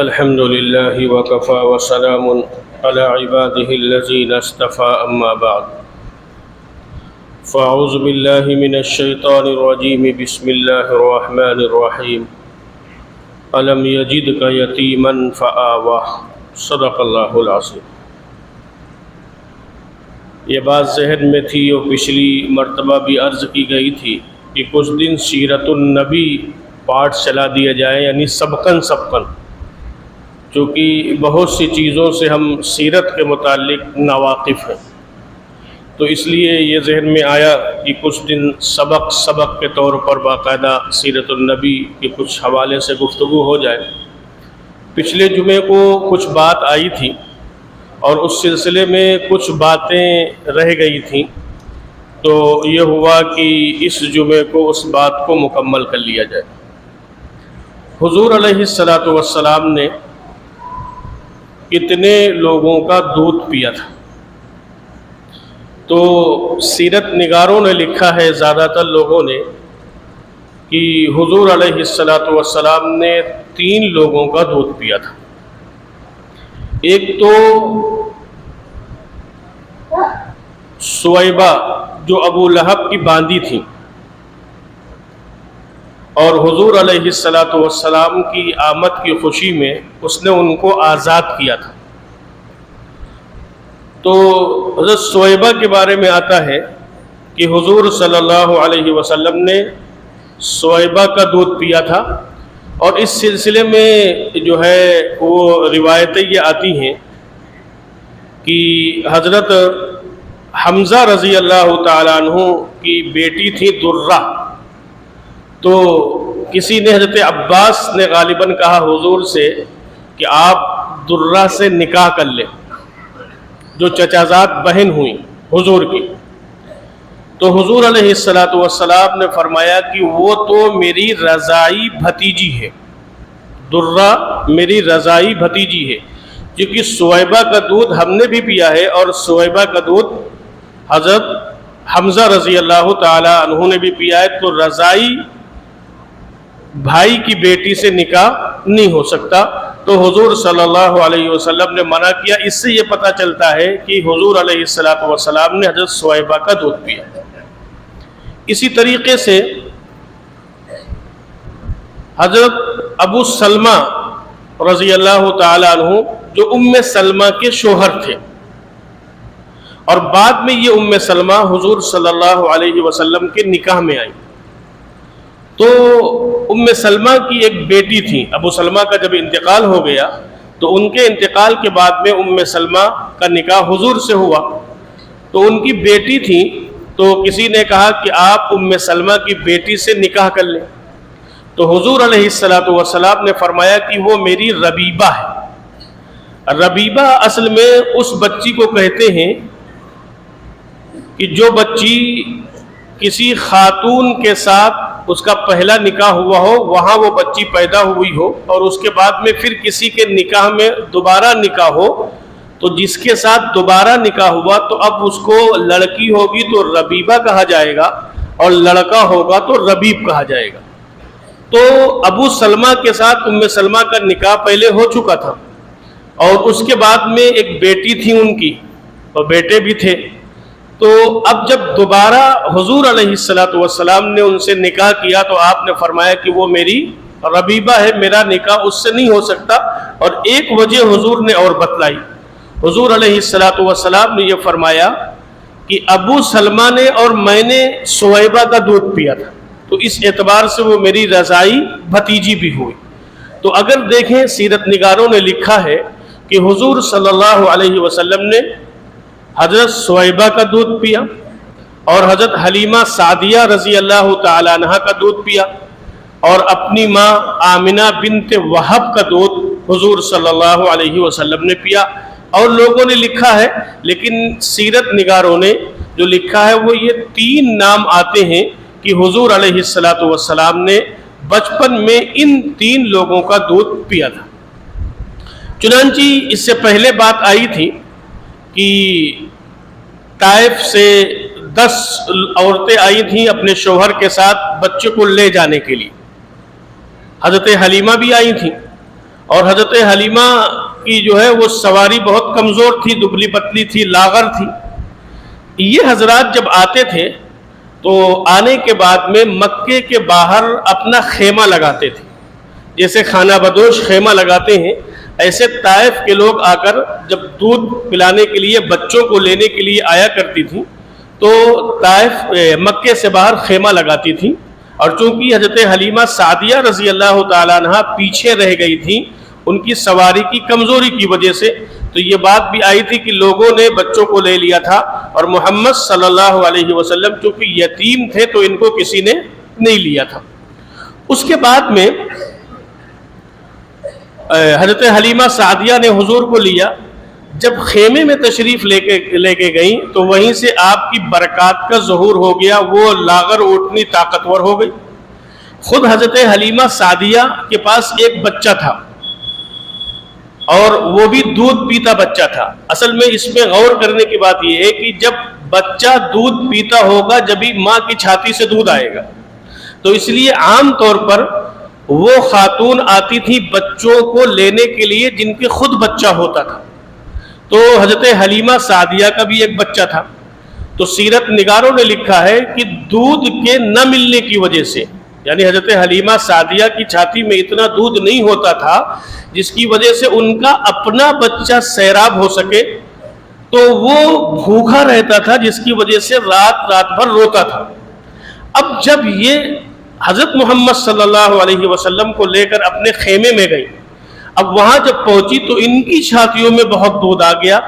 الحمد لله وكفى وسلام على عباده الذين اصطفى أما بعد فأعوذ بالله من الشيطان الرجيم بسم الله الرحمن الرحيم ألم يجدك يتيما فآوى صدق اللہ العظیم۔ یہ بات ذہن میں تھی اور پچھلی مرتبہ بھی عرض کی گئی تھی کہ کچھ دن سیرت النبی پارٹ چلا دیا جائے، یعنی سبقاً چونکہ بہت سی چیزوں سے ہم سیرت کے متعلق ناواقف ہیں، تو اس لیے یہ ذہن میں آیا کہ کچھ دن سبق کے طور پر باقاعدہ سیرت النبی کے کچھ حوالے سے گفتگو ہو جائے۔ پچھلے جمعے کو کچھ بات آئی تھی اور اس سلسلے میں کچھ باتیں رہ گئی تھیں، تو یہ ہوا کہ اس جمعے کو اس بات کو مکمل کر لیا جائے۔ حضور علیہ السلام نے کتنے لوگوں کا دودھ پیا تھا؟ تو سیرت نگاروں نے لکھا ہے، زیادہ تر لوگوں نے، کہ حضور علیہ السلام نے 3 لوگوں کا دودھ پیا تھا۔ ایک تو سویبہ جو ابو لہب کی باندی تھی، اور حضور علیہ السلام کی آمد کی خوشی میں اس نے ان کو آزاد کیا تھا۔ تو حضرت سویبہ کے بارے میں آتا ہے کہ حضور صلی اللہ علیہ وسلم نے سویبہ کا دودھ پیا تھا، اور اس سلسلے میں جو ہے وہ روایتیں یہ آتی ہیں کہ حضرت حمزہ رضی اللہ تعالیٰ عنہ کی بیٹی تھی درہ، تو کسی نے حضرت عباس نے غالباً کہا حضور سے کہ آپ درہ سے نکاح کر لیں، جو چچازاد بہن ہوئیں حضور کی۔ تو حضور علیہ السلام نے فرمایا کہ وہ تو میری رضائی بھتیجی ہے، درہ میری رضائی بھتیجی ہے، کیونکہ سویبہ کا دودھ ہم نے بھی پیا ہے، اور سویبہ کا دودھ حضرت حمزہ رضی اللہ تعالی عنہ نے بھی پیا ہے، تو رضائی بھائی کی بیٹی سے نکاح نہیں ہو سکتا۔ تو حضور صلی اللہ علیہ وسلم نے منع کیا۔ اس سے یہ پتہ چلتا ہے کہ حضور علیہ السلام نے حضرت سویبہ کا دودھ پیا۔ اسی طریقے سے حضرت ابو سلمہ رضی اللہ تعالی عنہ جو ام سلمہ کے شوہر تھے، اور بعد میں یہ ام سلمہ حضور صلی اللہ علیہ وسلم کے نکاح میں آئی۔ تو ام سلمہ کی ایک بیٹی تھی، ابو سلمہ کا جب انتقال ہو گیا تو ان کے انتقال کے بعد میں ام سلمہ کا نکاح حضور سے ہوا، تو ان کی بیٹی تھی، تو کسی نے کہا کہ آپ ام سلمہ کی بیٹی سے نکاح کر لیں۔ تو حضور علیہ السلام نے فرمایا کہ وہ میری ربیبہ ہے۔ ربیبہ اصل میں اس بچی کو کہتے ہیں کہ جو بچی کسی خاتون کے ساتھ اس کا پہلا نکاح ہوا ہو، وہاں وہ بچی پیدا ہوئی ہو، اور اس کے بعد میں پھر کسی کے نکاح میں دوبارہ نکاح ہو، تو جس کے ساتھ دوبارہ نکاح ہوا تو اب اس کو لڑکی ہوگی تو ربیبہ کہا جائے گا، اور لڑکا ہوگا تو ربیب کہا جائے گا۔ تو ابو سلمہ کے ساتھ ام سلمہ کا نکاح پہلے ہو چکا تھا، اور اس کے بعد میں ایک بیٹی تھی ان کی، اور بیٹے بھی تھے۔ تو اب جب دوبارہ حضور علیہ السلام نے ان سے نکاح کیا تو آپ نے فرمایا کہ وہ میری ربیبہ ہے، میرا نکاح اس سے نہیں ہو سکتا۔ اور ایک وجہ حضور نے اور بتلائی، حضور علیہ السلام نے یہ فرمایا کہ ابو سلمہ نے اور میں نے سویبہ کا دودھ پیا تھا، تو اس اعتبار سے وہ میری رضائی بھتیجی بھی ہوئی۔ تو اگر دیکھیں سیرت نگاروں نے لکھا ہے کہ حضور صلی اللہ علیہ وسلم نے حضرت سویبہ کا دودھ پیا، اور حضرت حلیمہ سعدیہ رضی اللہ تعالی عنہ کا دودھ پیا، اور اپنی ماں آمنہ بنت وہب کا دودھ حضور صلی اللہ علیہ وسلم نے پیا۔ اور لوگوں نے لکھا ہے، لیکن سیرت نگاروں نے جو لکھا ہے وہ یہ 3 نام آتے ہیں کہ حضور علیہ السلام نے بچپن میں ان 3 لوگوں کا دودھ پیا تھا۔ چنانچہ اس سے پہلے بات آئی تھی کہ طائف سے 10 عورتیں آئی تھیں اپنے شوہر کے ساتھ بچے کو لے جانے کے لیے، حضرت حلیمہ بھی آئی تھیں، اور حضرت حلیمہ کی جو ہے وہ سواری بہت کمزور تھی، دبلی پتلی تھی، لاغر تھی۔ یہ حضرات جب آتے تھے تو آنے کے بعد میں مکے کے باہر اپنا خیمہ لگاتے تھے، جیسے خانہ بدوش خیمہ لگاتے ہیں، ایسے طائف کے لوگ آ کر جب دودھ پلانے کے لیے بچوں کو لینے کے لیے آیا کرتی تھیں تو طائف مکے سے باہر خیمہ لگاتی تھیں۔ اور چونکہ حضرت حلیمہ سعدیہ رضی اللہ تعالیٰ عنہ پیچھے رہ گئی تھیں ان کی سواری کی کمزوری کی وجہ سے، تو یہ بات بھی آئی تھی کہ لوگوں نے بچوں کو لے لیا تھا، اور محمد صلی اللہ علیہ وسلم چونکہ یتیم تھے تو ان کو کسی نے نہیں لیا تھا۔ اس کے بعد میں حضرت حلیمہ سعدیہ نے حضور کو لیا، جب خیمے میں تشریف لے کے گئیں تو وہیں سے آپ کی برکات کا ظہور ہو گیا، وہ لاغر اونٹنی طاقتور ہو گئی۔ خود حضرت حلیمہ سعدیہ کے پاس ایک بچہ تھا اور وہ بھی دودھ پیتا بچہ تھا۔ اصل میں اس میں غور کرنے کی بات یہ ہے کہ جب بچہ دودھ پیتا ہوگا جبھی ماں کی چھاتی سے دودھ آئے گا، تو اس لیے عام طور پر وہ خاتون آتی تھی بچوں کو لینے کے لیے جن کے خود بچہ ہوتا تھا۔ تو حضرت حلیمہ سعدیہ کا بھی ایک بچہ تھا، تو سیرت نگاروں نے لکھا ہے کہ دودھ کے نہ ملنے کی وجہ سے، یعنی حضرت حلیمہ سعدیہ کی چھاتی میں اتنا دودھ نہیں ہوتا تھا جس کی وجہ سے ان کا اپنا بچہ سیراب ہو سکے، تو وہ بھوکا رہتا تھا جس کی وجہ سے رات بھر روتا تھا۔ اب جب یہ حضرت محمد صلی اللہ علیہ وسلم کو لے کر اپنے خیمے میں گئی، اب وہاں جب پہنچی تو ان کی چھاتیوں میں بہت دودھ آ گیا،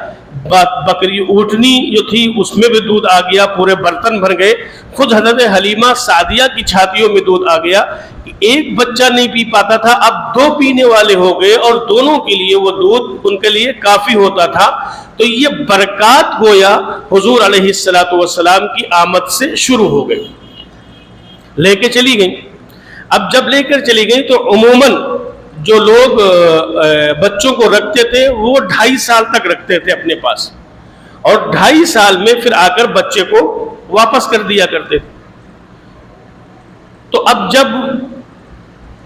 بکری اونٹنی جو تھی اس میں بھی دودھ آ گیا، پورے برتن بھر گئے، خود حضرت حلیمہ سعدیہ کی چھاتیوں میں دودھ آ گیا کہ ایک بچہ نہیں پی پاتا تھا، اب دو پینے والے ہو گئے اور دونوں کے لیے وہ دودھ ان کے لیے کافی ہوتا تھا۔ تو یہ برکات گویا حضور علیہ السلام کی آمد سے شروع ہو گئی، لے کے چلی گئیں۔ اب جب لے کر چلی گئیں تو عموماً جو لوگ بچوں کو رکھتے تھے وہ 2.5 سال تک رکھتے تھے اپنے پاس، اور 2.5 سال میں پھر آ کر بچے کو واپس کر دیا کرتے تھے۔ تو اب جب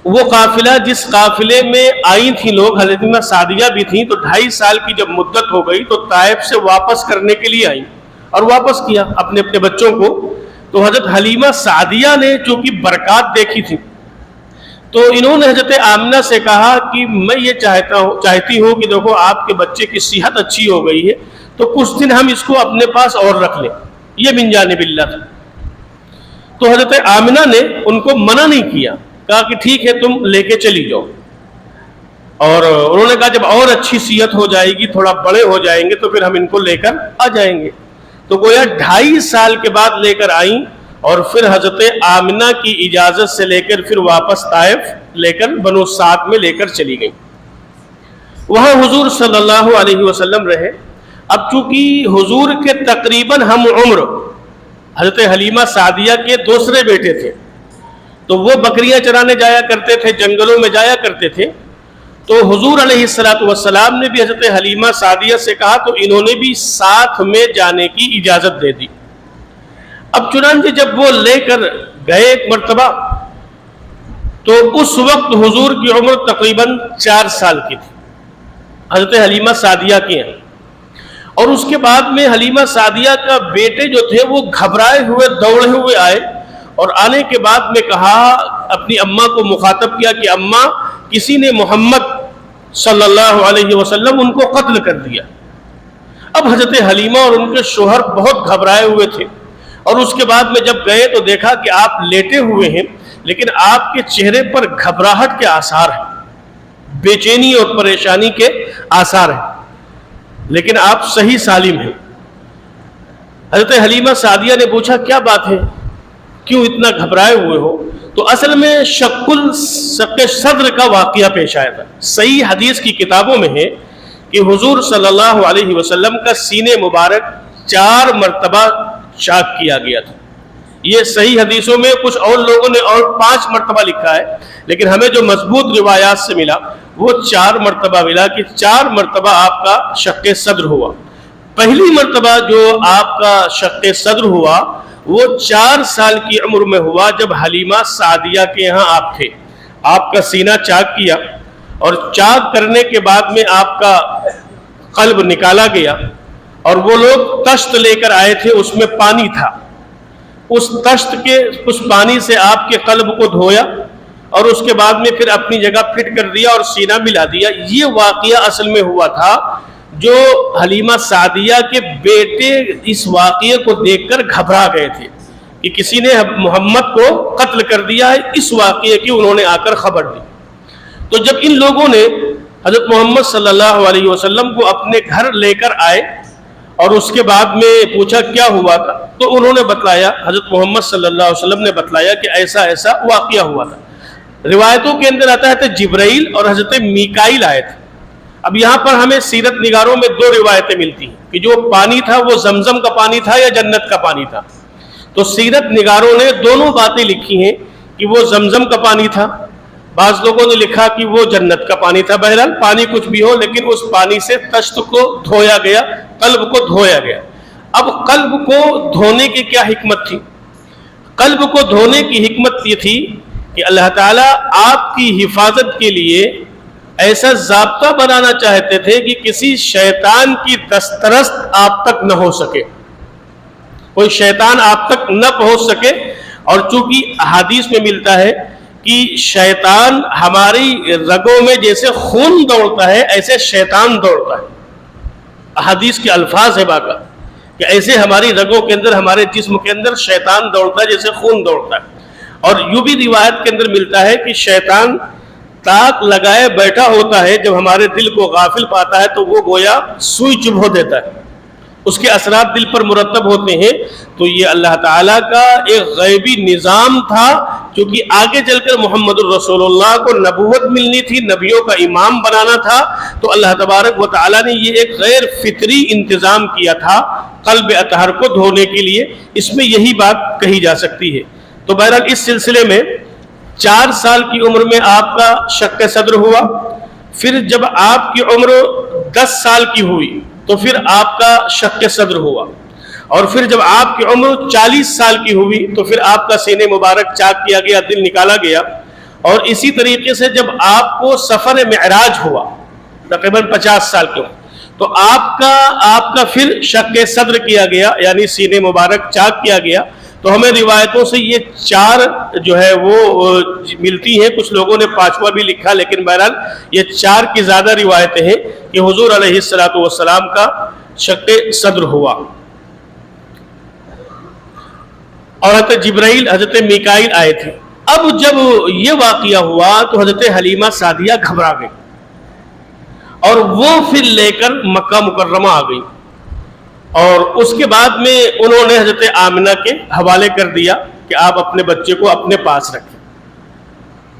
وہ قافلہ جس قافلے میں آئی تھی لوگ، حلیمہ سعدیہ بھی تھیں، تو 2.5 سال کی جب مدت ہو گئی تو طائف سے واپس کرنے کے لیے آئیں اور واپس کیا اپنے بچوں کو۔ تو حضرت حلیمہ سعدیہ نے چونکہ برکات دیکھی تھی تو انہوں نے حضرت آمنہ سے کہا کہ میں یہ چاہتی ہوں کہ دیکھو آپ کے بچے کی صحت اچھی ہو گئی ہے تو کچھ دن ہم اس کو اپنے پاس اور رکھ لیں، یہ من جانب اللہ تھا۔ تو حضرت آمنہ نے ان کو منع نہیں کیا، کہا کہ ٹھیک ہے تم لے کے چلی جاؤ، اور انہوں نے کہا جب اور اچھی صحت ہو جائے گی، تھوڑا بڑے ہو جائیں گے تو پھر ہم ان کو لے کر آ جائیں گے۔ تو گویا 2.5 سال کے بعد لے کر آئیں، اور پھر حضرت آمنہ کی اجازت سے لے کر پھر واپس طائف لے کر بنو سعد میں لے کر چلی گئیں۔ وہاں حضور صلی اللہ علیہ وسلم رہے۔ اب چونکہ حضور کے تقریباً ہم عمر حضرت حلیمہ سعدیہ کے دوسرے بیٹے تھے، تو وہ بکریاں چرانے جایا کرتے تھے، جنگلوں میں جایا کرتے تھے، تو حضور علیہ السلام نے بھی حضرت حلیمہ سعدیہ سے کہا تو انہوں نے بھی ساتھ میں جانے کی اجازت دے دی۔ اب چنانچہ جب وہ لے کر گئے ایک مرتبہ تو اس وقت حضور کی عمر تقریباً 4 سال کی تھی، حضرت حلیمہ سعدیہ کی ہیں۔ اور اس کے بعد میں حلیمہ سعدیہ کا بیٹے جو تھے وہ گھبرائے ہوئے دوڑے ہوئے آئے، اور آنے کے بعد میں کہا، اپنی اماں کو مخاطب کیا کہ اماں کسی نے محمد صلی اللہ علیہ وسلم ان کو قتل کر دیا۔ اب حضرت حلیمہ اور ان کے شوہر بہت گھبرائے ہوئے تھے، اور اس کے بعد میں جب گئے تو دیکھا کہ آپ لیٹے ہوئے ہیں لیکن آپ کے چہرے پر گھبراہٹ کے آثار ہیں، بے چینی اور پریشانی کے آثار ہیں، لیکن آپ صحیح سالم ہیں۔ حضرت حلیمہ سعدیہ نے پوچھا کیا بات ہے، کیوں اتنا گھبرائے ہوئے ہو؟ تو اصل میں شق صدر کا واقعہ پیش آیا تھا۔ صحیح حدیث کی کتابوں میں ہے کہ حضور صلی اللہ علیہ وسلم کا سینے مبارک 4 مرتبہ شاق کیا گیا تھا۔ یہ صحیح حدیثوں میں کچھ اور لوگوں نے اور 5 مرتبہ لکھا ہے، لیکن ہمیں جو مضبوط روایات سے ملا وہ 4 مرتبہ ملا کہ 4 مرتبہ آپ کا شق صدر ہوا۔ پہلی مرتبہ جو آپ کا شق صدر ہوا وہ 4 سال کی عمر میں ہوا، جب حلیمہ سعدیہ کے یہاں آپ تھے۔ آپ کا سینہ چاک کیا اور چاک کرنے کے بعد میں آپ کا قلب نکالا گیا، اور وہ لوگ تشت لے کر آئے تھے، اس میں پانی تھا، اس تشت کے اس پانی سے آپ کے قلب کو دھویا اور اس کے بعد میں پھر اپنی جگہ فٹ کر دیا اور سینہ ملا دیا۔ یہ واقعہ اصل میں ہوا تھا جو حلیمہ سعدیہ کے بیٹے اس واقعے کو دیکھ کر گھبرا گئے تھے کہ کسی نے محمد کو قتل کر دیا ہے، اس واقعے کی انہوں نے آ کر خبر دی۔ تو جب ان لوگوں نے حضرت محمد صلی اللہ علیہ وسلم کو اپنے گھر لے کر آئے اور اس کے بعد میں پوچھا کیا ہوا تھا، تو انہوں نے بتلایا، حضرت محمد صلی اللہ علیہ وسلم نے بتلایا کہ ایسا ایسا واقعہ ہوا تھا۔ روایتوں کے اندر آتا ہے کہ جبرائیل اور حضرت میکائیل آئے تھے۔ اب یہاں پر ہمیں سیرت نگاروں میں دو روایتیں ملتی ہیں کہ جو پانی تھا وہ زمزم کا پانی تھا یا جنت کا پانی تھا۔ تو سیرت نگاروں نے دونوں باتیں لکھی ہیں کہ وہ زمزم کا پانی تھا، بعض لوگوں نے لکھا کہ وہ جنت کا پانی تھا۔ بہرحال پانی کچھ بھی ہو، لیکن اس پانی سے تشت کو دھویا گیا، قلب کو دھویا گیا۔ اب قلب کو دھونے کی کیا حکمت تھی؟ قلب کو دھونے کی حکمت یہ تھی کہ اللہ تعالیٰ آپ کی حفاظت کے لیے ایسا ضابطہ بنانا چاہتے تھے کہ کسی شیطان کی دسترست آپ تک نہ ہو سکے، کوئی شیطان آپ تک نہ پہنچ سکے۔ اور چونکہ احادیث میں ملتا ہے کہ شیطان ہماری رگوں میں جیسے خون دوڑتا ہے ایسے شیطان دوڑتا ہے، احادیث کے الفاظ ہے باقا کہ ایسے ہماری رگوں کے اندر، ہمارے جسم کے اندر شیطان دوڑتا ہے جیسے خون دوڑتا ہے۔ اور یوں بھی روایت کے اندر ملتا ہے کہ شیطان تاک لگائے بیٹھا ہوتا ہے، جب ہمارے دل کو غافل پاتا ہے تو وہ گویا سوئی چبھو دیتا ہے، اس کے اثرات دل پر مرتب ہوتے ہیں۔ تو یہ اللہ تعالیٰ کا ایک غیبی نظام تھا، کیونکہ آگے چل کر محمد الرسول اللہ کو نبوت ملنی تھی، نبیوں کا امام بنانا تھا، تو اللہ تبارک و تعالیٰ نے یہ ایک غیر فطری انتظام کیا تھا قلب اطہر کو دھونے کے لیے۔ اس میں یہی بات کہی جا سکتی ہے۔ تو بہرحال اس سلسلے میں 4 سال کی عمر میں آپ کا شق صدر ہوا، پھر جب آپ کی عمر 10 سال کی ہوئی تو پھر آپ کا شق صدر ہوا، اور پھر جب آپ کی عمر 40 سال کی ہوئی تو پھر آپ کا سینے مبارک چاک کیا گیا، دل نکالا گیا۔ اور اسی طریقے سے جب آپ کو سفر معراج ہوا تقریباً 50 سال کے عمر، تو آپ کا پھر شق صدر کیا گیا، یعنی سینے مبارک چاک کیا گیا۔ تو ہمیں روایتوں سے یہ 4 جو ہے وہ ملتی ہیں، کچھ لوگوں نے 5واں بھی لکھا، لیکن بہرحال یہ 4 کی زیادہ روایتیں ہیں کہ حضور علیہ السلام کا شق صدر ہوا۔ اور حضرت جبرائیل، حضرت میکائیل آئے تھے۔ اب جب یہ واقعہ ہوا تو حضرت حلیمہ سعدیہ گھبرا گئی اور وہ پھر لے کر مکہ مکرمہ آ گئی، اور اس کے بعد میں انہوں نے حضرت آمنہ کے حوالے کر دیا کہ آپ اپنے بچے کو اپنے پاس رکھیں۔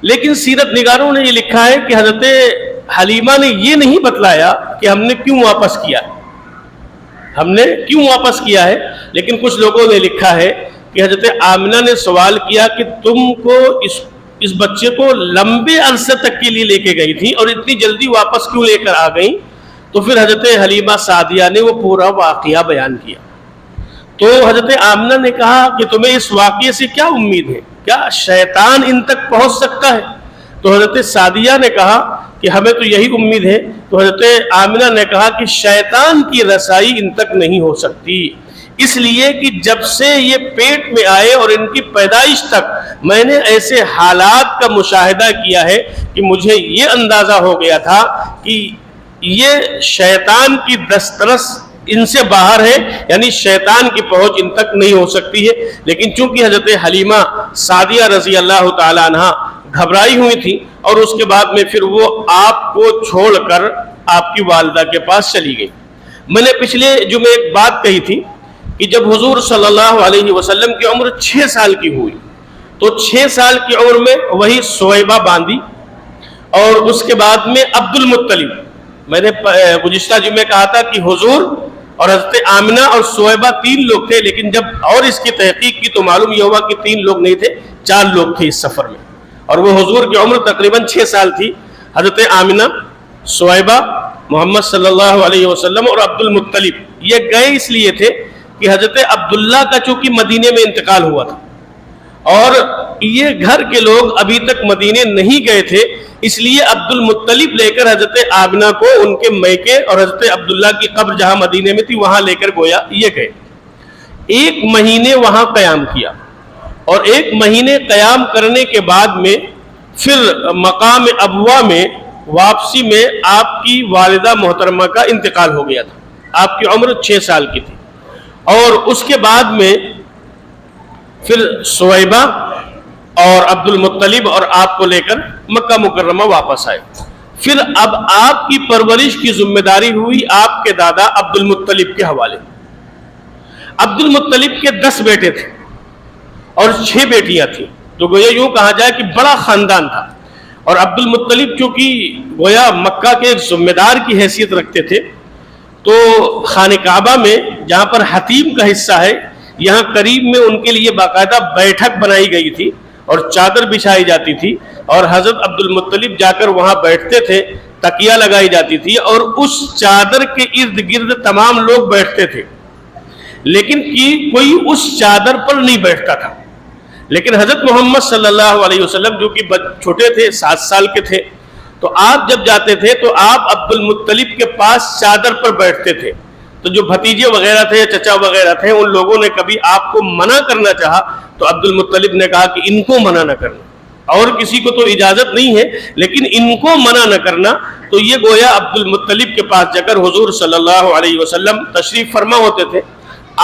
لیکن سیرت نگاروں نے یہ لکھا ہے کہ حضرت حلیمہ نے یہ نہیں بتلایا کہ ہم نے کیوں واپس کیا ہے، لیکن کچھ لوگوں نے لکھا ہے کہ حضرت آمنہ نے سوال کیا کہ تم کو اس بچے کو لمبے عرصے تک کے لیے لے کے گئی تھی اور اتنی جلدی واپس کیوں لے کر آ گئیں؟ تو پھر حضرت حلیمہ سعدیہ نے وہ پورا واقعہ بیان کیا۔ تو حضرت آمنہ نے کہا کہ تمہیں اس واقعے سے کیا امید ہے، کیا شیطان ان تک پہنچ سکتا ہے؟ تو حضرت سعدیہ نے کہا کہ ہمیں تو یہی امید ہے۔ تو حضرت آمنہ نے کہا کہ شیطان کی رسائی ان تک نہیں ہو سکتی، اس لیے کہ جب سے یہ پیٹ میں آئے اور ان کی پیدائش تک میں نے ایسے حالات کا مشاہدہ کیا ہے کہ مجھے یہ اندازہ ہو گیا تھا کہ یہ شیطان کی دسترس ان سے باہر ہے، یعنی شیطان کی پہنچ ان تک نہیں ہو سکتی ہے۔ لیکن چونکہ حضرت حلیمہ سعدیہ رضی اللہ تعالی عنہ گھبرائی ہوئی تھی، اور اس کے بعد میں پھر وہ آپ کو چھوڑ کر آپ کی والدہ کے پاس چلی گئی۔ میں نے پچھلے جمعے ایک بات کہی تھی کہ جب حضور صلی اللہ علیہ وسلم کی عمر 6 سال کی ہوئی تو 6 سال کی عمر میں وہی سویبہ باندھی، اور اس کے بعد میں عبد المطلب، میں نے گزشتہ جمعے کہا تھا کہ حضور اور حضرت آمنہ اور سویبہ 3 لوگ تھے، لیکن جب اور اس کی تحقیق کی تو معلوم یہ ہوا کہ 3 لوگ نہیں تھے، 4 لوگ تھے اس سفر میں، اور وہ حضور کی عمر تقریباً 6 سال تھی۔ حضرت آمنہ، سویبہ، محمد صلی اللہ علیہ وسلم اور عبد المطلب یہ گئے اس لیے تھے کہ حضرت عبداللہ کا چونکہ مدینے میں انتقال ہوا تھا، اور یہ گھر کے لوگ ابھی تک مدینے نہیں گئے تھے، اس لیے عبد المطلب لے کر حضرت آمنہ کو ان کے میکے اور حضرت عبداللہ کی قبر جہاں مدینے میں تھی وہاں لے کر گویا یہ گئے۔ 1 مہینے وہاں قیام کیا، اور 1 مہینے قیام کرنے کے بعد میں پھر مقام ابوا میں واپسی میں آپ کی والدہ محترمہ کا انتقال ہو گیا تھا۔ آپ کی عمر 6 سال کی تھی، اور اس کے بعد میں پھر سویبہ اور عبد المطلب اور آپ کو لے کر مکہ مکرمہ واپس آئے۔ پھر اب آپ کی پرورش کی ذمہ داری ہوئی آپ کے دادا عبد المطلب کے حوالے۔ عبد المطلب کے 10 بیٹے تھے اور 6 بیٹیاں تھیں، تو گویا یوں کہا جائے کہ بڑا خاندان تھا، اور عبد المطلب چونکہ گویا مکہ کے ایک ذمہ دار کی حیثیت رکھتے تھے، تو خانہ کعبہ میں جہاں پر حتیم کا حصہ ہے، یہاں قریب میں ان کے لیے باقاعدہ بیٹھک بنائی گئی تھی اور چادر بچھائی جاتی تھی، اور حضرت عبد المطلب جا کر وہاں بیٹھتے تھے، تکیہ لگائی جاتی تھی، اور اس چادر کے ارد گرد تمام لوگ بیٹھتے تھے، لیکن کوئی اس چادر پر نہیں بیٹھتا تھا۔ لیکن حضرت محمد صلی اللہ علیہ وسلم جو کہ چھوٹے تھے، 7 سال کے تھے، تو آپ جب جاتے تھے تو آپ عبد المطلب کے پاس چادر پر بیٹھتے تھے، تو جو بھتیجے وغیرہ تھے، چچا وغیرہ تھے، ان لوگوں نے کبھی آپ کو منع کرنا چاہا تو عبد المطلب نے کہا کہ ان کو منع نہ کرنا، اور کسی کو تو اجازت نہیں ہے لیکن ان کو منع نہ کرنا۔ تو یہ گویا عبد المطلب کے پاس جا کر حضور صلی اللہ علیہ وسلم تشریف فرما ہوتے تھے۔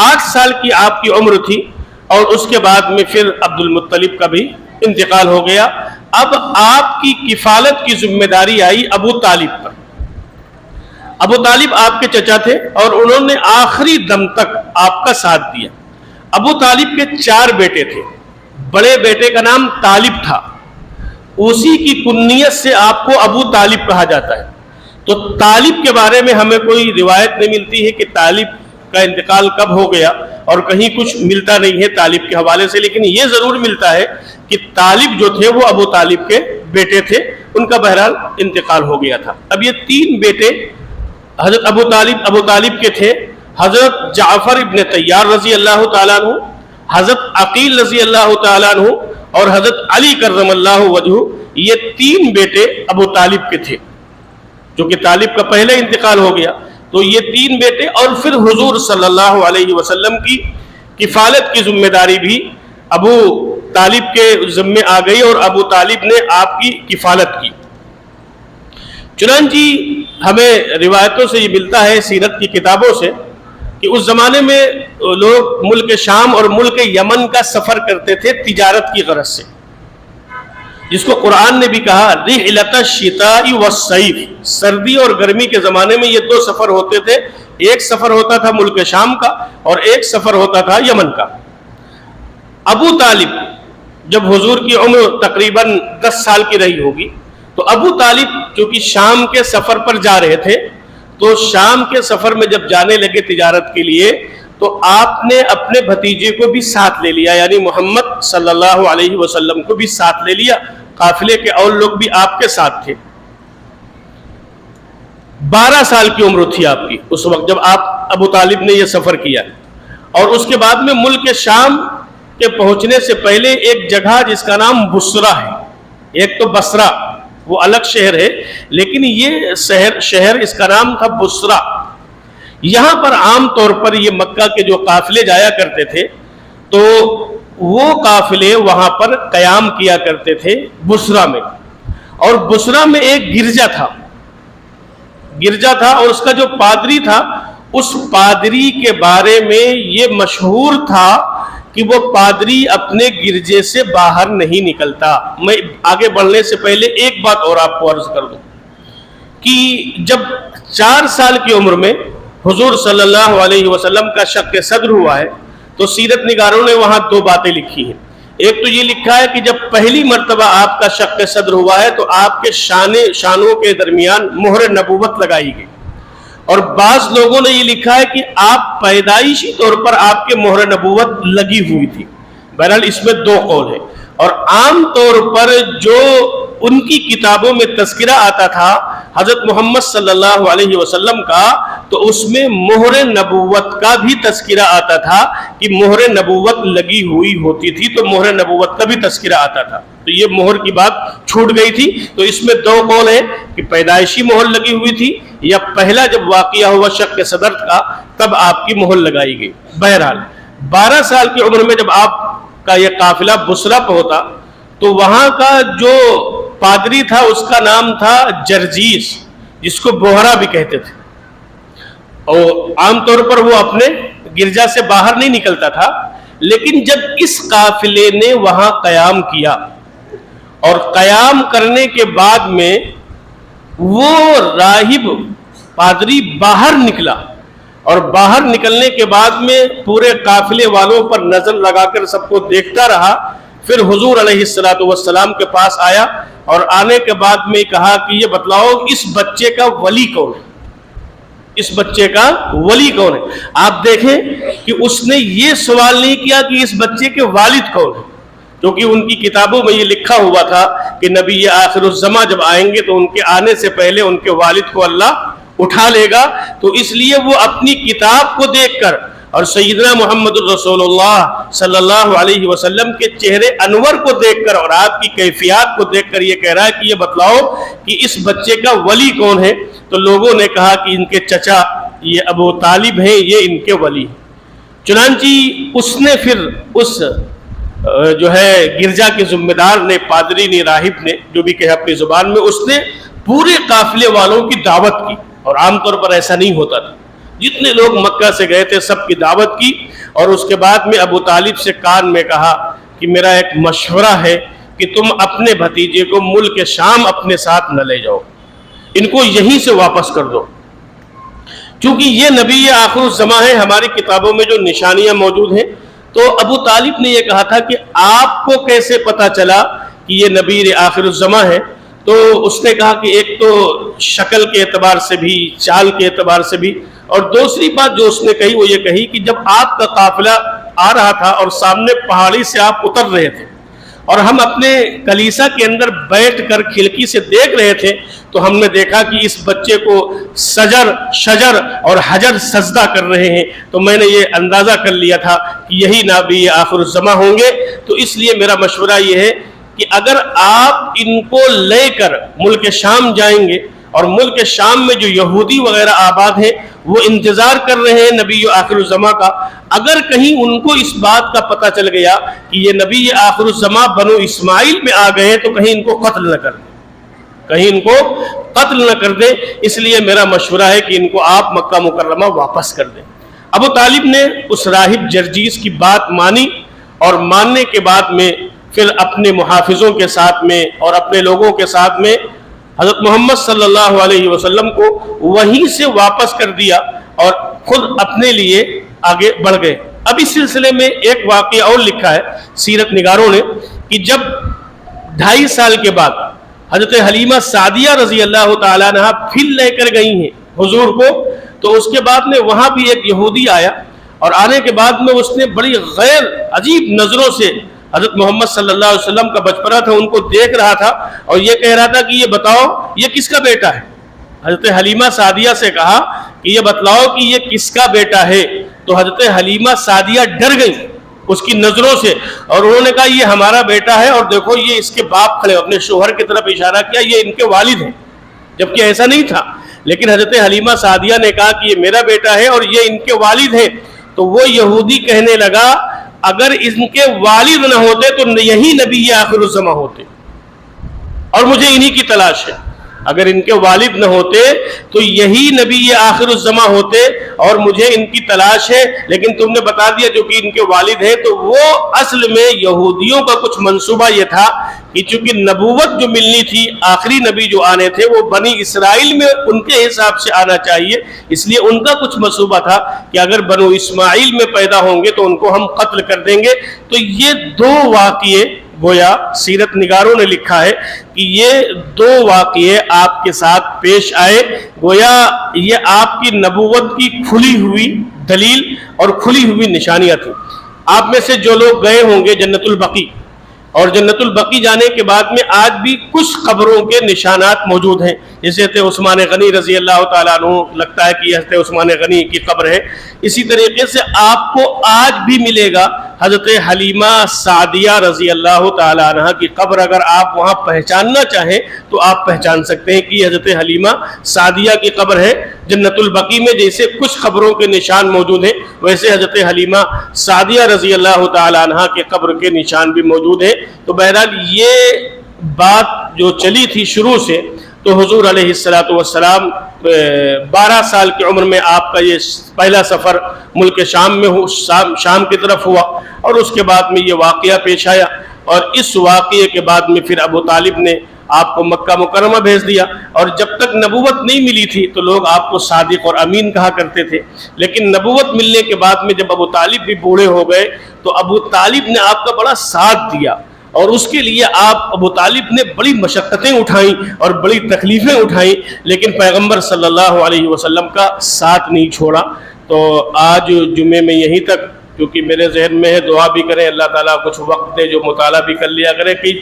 8 سال کی آپ کی عمر تھی، اور اس کے بعد میں پھر عبد المطلب کا بھی انتقال ہو گیا۔ اب آپ کی کفالت کی ذمہ داری آئی ابو طالب پر۔ ابو طالب آپ کے چچا تھے، اور انہوں نے آخری دم تک آپ کا ساتھ دیا۔ ابو طالب کے 4 بیٹے تھے، بڑے بیٹے کا نام طالب تھا، اسی کی کنیت سے آپ کو ابو طالب کہا جاتا ہے۔ تو طالب کے بارے میں ہمیں کوئی روایت نہیں ملتی ہے کہ طالب کا انتقال کب ہو گیا، اور کہیں کچھ ملتا نہیں ہے طالب کے حوالے سے، لیکن یہ ضرور ملتا ہے کہ طالب جو تھے وہ ابو طالب کے بیٹے تھے، ان کا بہرحال انتقال ہو گیا تھا۔ اب یہ 3 بیٹے حضرت ابو طالب کے تھے، حضرت جعفر ابن طیار رضی اللہ تعالیٰ عنہ، حضرت عقیل رضی اللہ تعالیٰ عنہ، اور حضرت علی کرم اللہ وجہہ۔ یہ 3 بیٹے ابو طالب کے تھے، جو کہ طالب کا پہلے انتقال ہو گیا۔ تو یہ 3 بیٹے، اور پھر حضور صلی اللہ علیہ وسلم کی کفالت کی ذمہ داری بھی ابو طالب کے ذمے آ گئی، اور ابو طالب نے آپ کی کفالت کی۔ چنانچہ ہمیں روایتوں سے یہ ملتا ہے، سیرت کی کتابوں سے، کہ اس زمانے میں لوگ ملک شام اور ملک یمن کا سفر کرتے تھے تجارت کی غرض سے، جس کو قرآن نے بھی کہا رحلۃ الشتاء والصیف، سردی اور گرمی کے زمانے میں یہ 2 سفر ہوتے تھے۔ ایک سفر ہوتا تھا ملک شام کا، اور ایک سفر ہوتا تھا یمن کا۔ ابو طالب جب حضور کی عمر تقریباً 10 سال کی رہی ہوگی، تو ابو طالب چونکہ شام کے سفر پر جا رہے تھے، تو شام کے سفر میں جب جانے لگے تجارت کے لیے، تو آپ نے اپنے بھتیجے کو بھی ساتھ لے لیا، یعنی محمد صلی اللہ علیہ وسلم کو بھی ساتھ لے لیا۔ قافلے کے اور لوگ بھی آپ کے ساتھ تھے۔ 12 سال کی عمر تھی آپ کی اس وقت جب آپ ابو طالب نے یہ سفر کیا، اور اس کے بعد میں ملک شام کے پہنچنے سے پہلے ایک جگہ جس کا نام بصرہ ہے، ایک تو بصرہ وہ الگ شہر ہے، لیکن یہ شہر اس کا نام تھا بصرہ۔ یہاں پر عام طور پر یہ مکہ کے جو قافلے جایا کرتے تھے، تو وہ قافلے وہاں پر قیام کیا کرتے تھے بصرہ میں، اور بصرہ میں ایک گرجا تھا، اور اس کا جو پادری تھا، اس پادری کے بارے میں یہ مشہور تھا کہ وہ پادری اپنے گرجے سے باہر نہیں نکلتا۔ میں آگے بڑھنے سے پہلے ایک بات اور آپ کو عرض کر دوں کہ جب 4 سال کی عمر میں حضور صلی اللہ علیہ وسلم کا شق صدر ہوا ہے، تو سیرت نگاروں نے وہاں 2 باتیں لکھی ہیں۔ ایک تو یہ لکھا ہے کہ جب پہلی مرتبہ آپ کا شق صدر ہوا ہے تو آپ کے شانوں کے درمیان مہر نبوت لگائی گئی، اور بعض لوگوں نے یہ لکھا ہے کہ آپ پیدائشی طور پر آپ کے مہر نبوت لگی ہوئی تھی۔ بہرحال اس میں 2 قول ہیں، اور عام طور پر جو ان کی کتابوں میں تذکرہ آتا تھا حضرت محمد صلی اللہ علیہ وسلم کا، تو اس میں مہر نبوت کا بھی تذکرہ آتا تھا کہ مہر نبوت لگی ہوئی ہوتی تھی، تو مہر نبوت کا بھی تذکرہ آتا تھا. تو یہ مہر کی بات چھوٹ گئی تھی. تو اس میں دو قول ہیں کہ پیدائشی مہر لگی ہوئی تھی یا پہلا جب واقعہ ہوا شق صدر کا تب آپ کی مہر لگائی گئی. بہرحال 12 سال کی عمر میں جب آپ کا یہ قافلہ بصرہ پہنچا تو وہاں کا جو پادری تھا اس کا نام تھا جرجیس، جس کو بوہرا بھی کہتے تھے. اور عام طور پر وہ اپنے گرجا سے باہر نہیں نکلتا تھا، لیکن جب اس قافلے نے وہاں قیام کیا اور قیام کرنے کے بعد میں وہ راہب پادری باہر نکلا اور باہر نکلنے کے بعد میں پورے قافلے والوں پر نظر لگا کر سب کو دیکھتا رہا، پھر حضور علیہ السلام کے پاس آیا اور آنے کے بعد میں کہا کہ یہ بتلاؤ اس بچے کا ولی کون ہے، اس بچے کا ولی کون ہے. آپ دیکھیں کہ اس نے یہ سوال نہیں کیا کہ اس بچے کے والد کون ہے، کیونکہ ان کی کتابوں میں یہ لکھا ہوا تھا کہ نبی آخر الزماں جب آئیں گے تو ان کے آنے سے پہلے ان کے والد کو اللہ اٹھا لے گا. تو اس لیے وہ اپنی کتاب کو دیکھ کر اور سیدنا محمد الرسول اللہ صلی اللہ علیہ وسلم کے چہرے انور کو دیکھ کر اور آپ کی کیفیات کو دیکھ کر یہ کہہ رہا ہے کہ یہ بتلاؤ کہ اس بچے کا ولی کون ہے. تو لوگوں نے کہا کہ ان کے چچا یہ ابو طالب ہیں، یہ ان کے ولی ہیں. چنانچہ اس نے پھر اس جو ہے گرجا کے ذمہ دار نے، پادری نے، راہب نے، جو بھی کہے اپنی زبان میں، اس نے پورے قافلے والوں کی دعوت کی. اور عام طور پر ایسا نہیں ہوتا تھا، جتنے لوگ مکہ سے گئے تھے سب کی دعوت کی. اور اس کے بعد میں ابو طالب سے کان میں کہا کہ میرا ایک مشورہ ہے کہ تم اپنے بھتیجے کو ملک شام اپنے ساتھ نہ لے جاؤ، ان کو یہیں سے واپس کر دو، چونکہ یہ نبی آخر الزماں ہے. ہماری کتابوں میں جو نشانیاں موجود ہیں، تو ابو طالب نے یہ کہا تھا کہ آپ کو کیسے پتا چلا کہ یہ نبی آخر الزماں ہے؟ تو اس نے کہا کہ ایک تو شکل کے اعتبار سے بھی، چال کے اعتبار سے بھی، اور دوسری بات جو اس نے کہی وہ یہ کہی کہ جب آپ کا قافلہ آ رہا تھا اور سامنے پہاڑی سے آپ اتر رہے تھے اور ہم اپنے کلیسا کے اندر بیٹھ کر کھڑکی سے دیکھ رہے تھے، تو ہم نے دیکھا کہ اس بچے کو شجر اور حجر سجدہ کر رہے ہیں. تو میں نے یہ اندازہ کر لیا تھا کہ یہی نبی آخر الزماں ہوں گے. تو اس لیے میرا مشورہ یہ ہے کہ اگر آپ ان کو لے کر ملک شام جائیں گے، اور ملک شام میں جو یہودی وغیرہ آباد ہیں وہ انتظار کر رہے ہیں نبی آخر الزماں کا، اگر کہیں ان کو اس بات کا پتہ چل گیا کہ یہ نبی آخر الزماں بنو اسماعیل میں آ گئے تو کہیں ان کو قتل نہ کر دیں. اس لیے میرا مشورہ ہے کہ ان کو آپ مکہ مکرمہ واپس کر دیں. ابو طالب نے اس راہب جرجیس کی بات مانی، اور ماننے کے بعد میں پھر اپنے محافظوں کے ساتھ میں اور اپنے لوگوں کے ساتھ میں حضرت محمد صلی اللہ علیہ وسلم کو وہیں سے واپس کر دیا اور خود اپنے لیے آگے بڑھ گئے. اب اس سلسلے میں ایک واقعہ اور لکھا ہے سیرت نگاروں نے کہ جب 2.5 سال کے بعد حضرت حلیمہ سعدیہ رضی اللہ تعالیٰ عنہا پھر لے کر گئی ہیں حضور کو، تو اس کے بعد میں وہاں بھی ایک یہودی آیا، اور آنے کے بعد میں اس نے بڑی غیر عجیب نظروں سے حضرت محمد صلی اللہ علیہ وسلم کا بچپنا تھا ان کو دیکھ رہا تھا اور یہ کہہ رہا تھا کہ یہ بتاؤ یہ کس کا بیٹا ہے. حضرت حلیمہ سعدیہ سے کہا کہ یہ بتلاؤ کہ یہ کس کا بیٹا ہے. تو حضرت حلیمہ سعدیہ ڈر گئی اس کی نظروں سے، اور انہوں نے کہا یہ ہمارا بیٹا ہے، اور دیکھو یہ اس کے باپ کھڑے، اپنے شوہر کی طرف اشارہ کیا، یہ ان کے والد ہیں، جبکہ ایسا نہیں تھا. لیکن حضرت حلیمہ سعدیہ نے کہا کہ یہ میرا بیٹا ہے اور یہ ان کے والد ہیں. تو وہ یہودی کہنے لگا اگر ان کے والد نہ ہوتے تو یہی نبی آخر الزماں ہوتے، اور مجھے انہی کی تلاش ہے. اگر ان کے والد نہ ہوتے تو یہی نبی آخر الزماں ہوتے اور مجھے ان کی تلاش ہے. لیکن تم نے بتا دیا جو کہ ان کے والد ہیں. تو وہ اصل میں یہودیوں کا کچھ منصوبہ یہ تھا کہ چونکہ نبوت جو ملنی تھی، آخری نبی جو آنے تھے وہ بنی اسرائیل میں ان کے حساب سے آنا چاہیے، اس لیے ان کا کچھ منصوبہ تھا کہ اگر بنو اسماعیل میں پیدا ہوں گے تو ان کو ہم قتل کر دیں گے. تو یہ 2 واقعے گویا سیرت نگاروں نے لکھا ہے کہ یہ 2 واقعے آپ کے ساتھ پیش آئے، گویا یہ آپ کی نبوت کی کھلی ہوئی دلیل اور کھلی ہوئی نشانیاں تھیں. آپ میں سے جو لوگ گئے ہوں گے جنت البقیع، اور جنت البقی جانے کے بعد میں آج بھی کچھ قبروں کے نشانات موجود ہیں، جیسے حضرت عثمان غنی رضی اللہ تعالیٰ عنہ، لگتا ہے کہ حضرت عثمان غنی کی قبر ہے۔ اسی طریقے سے آپ کو آج بھی ملے گا حضرت حلیمہ سعدیہ رضی اللہ تعالیٰ عنہ کی قبر، اگر آپ وہاں پہچاننا چاہیں تو آپ پہچان سکتے ہیں کہ یہ حضرت حلیمہ سعدیہ کی قبر ہے۔ جنت البقی میں جیسے کچھ قبروں کے نشان موجود ہیں، ویسے حضرت حلیمہ سعدیہ رضی اللہ تعالیٰ عنہ کے قبر کے نشان بھی موجود ہیں۔ تو بہرحال یہ بات جو چلی تھی شروع سے، تو حضور علیہ السلام 12 سال کی عمر میں آپ کا یہ پہلا سفر ملک شام میں شام کی طرف ہوا، اور اس کے بعد میں یہ واقعہ پیش آیا، اور اس واقعے کے بعد میں پھر ابو طالب نے آپ کو مکہ مکرمہ بھیج دیا۔ اور جب تک نبوت نہیں ملی تھی تو لوگ آپ کو صادق اور امین کہا کرتے تھے، لیکن نبوت ملنے کے بعد میں جب ابو طالب بھی بوڑھے ہو گئے تو ابو طالب نے آپ کا بڑا ساتھ دیا، اور اس کے لیے ابو طالب نے بڑی مشقتیں اٹھائیں اور بڑی تکلیفیں اٹھائیں، لیکن پیغمبر صلی اللہ علیہ وسلم کا ساتھ نہیں چھوڑا۔ تو آج جمعے میں یہیں تک، کیونکہ میرے ذہن میں ہے دعا بھی کریں، اللہ تعالیٰ کچھ وقت دے جو مطالعہ بھی کر لیا کریں، کہ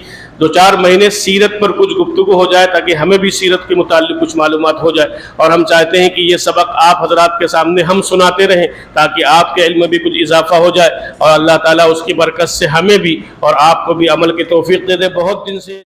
2-4 مہینے سیرت پر کچھ گفتگو ہو جائے تاکہ ہمیں بھی سیرت کے متعلق کچھ معلومات ہو جائے، اور ہم چاہتے ہیں کہ یہ سبق آپ حضرات کے سامنے ہم سناتے رہیں تاکہ آپ کے علم میں بھی کچھ اضافہ ہو جائے، اور اللہ تعالیٰ اس کی برکت سے ہمیں بھی اور آپ کو بھی عمل کی توفیق دے دے۔ بہت دن سے